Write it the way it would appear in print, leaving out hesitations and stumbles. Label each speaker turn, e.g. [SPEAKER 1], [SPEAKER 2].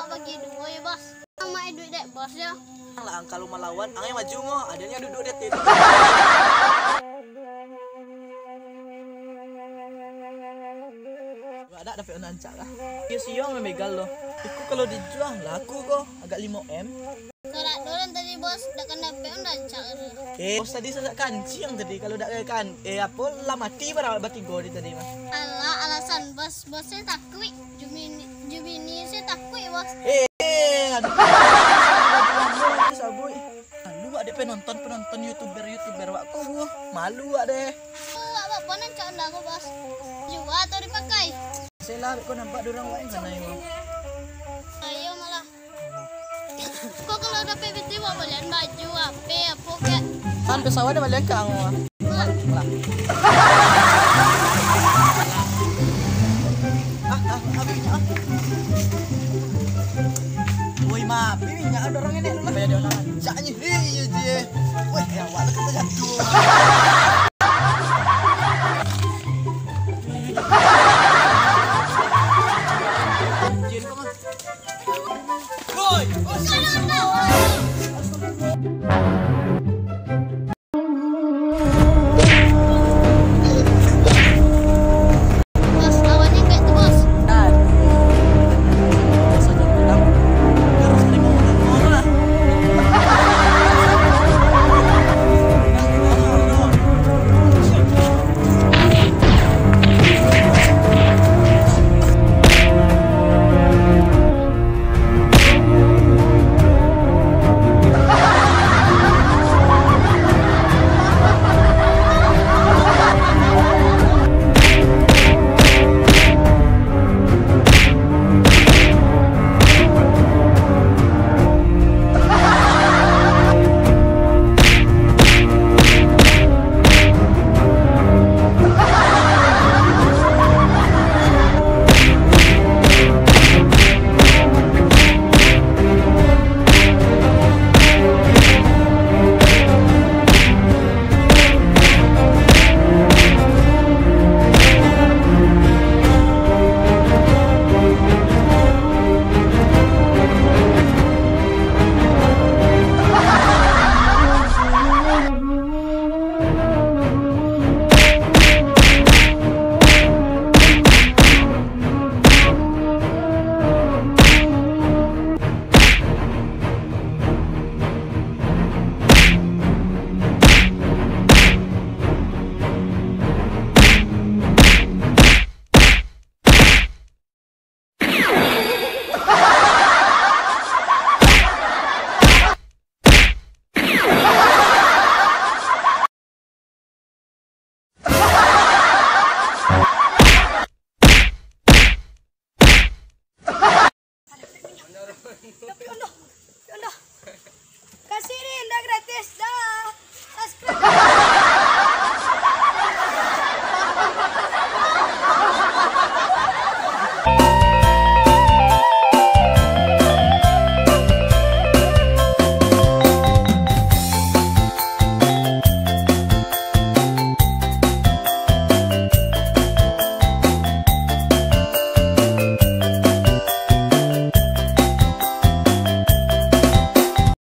[SPEAKER 1] awak bagi dua ya bos. Sama duit dek bos ya.
[SPEAKER 2] Lah kalau melawan, angin maju mo, adanya duduk deh tin. Ada dapat nancak lah. Dia siang memegal loh. Iku kalau dijual laku kok agak 5M.
[SPEAKER 1] Sorak dolan tadi bos, dak kena dapat nancak.
[SPEAKER 2] Bos tadi sasak kancing tadi kalau dak kan. Apa lah mati para batigo di tadi mah.
[SPEAKER 1] Alah alasan bos saya takut. Jumini saya takut bos.
[SPEAKER 2] Aduh. Sabui. Malu ada penonton YouTuber wakku. Malu ada.
[SPEAKER 1] Apa nancak anda aku bos. Jual atau dipakai?
[SPEAKER 2] Saya lah kau nampak dorang lain sana yo.
[SPEAKER 1] Ayo malah. Kok kalau ada PPT mau belian baju apa kek?
[SPEAKER 2] Kan pesawat ada balik kang. Lah. Abinya. Woi ma, bibinya ada orang ini lu lah. Bayar dia orang. Jangan iya je. Woi, ya wala kita jatuh.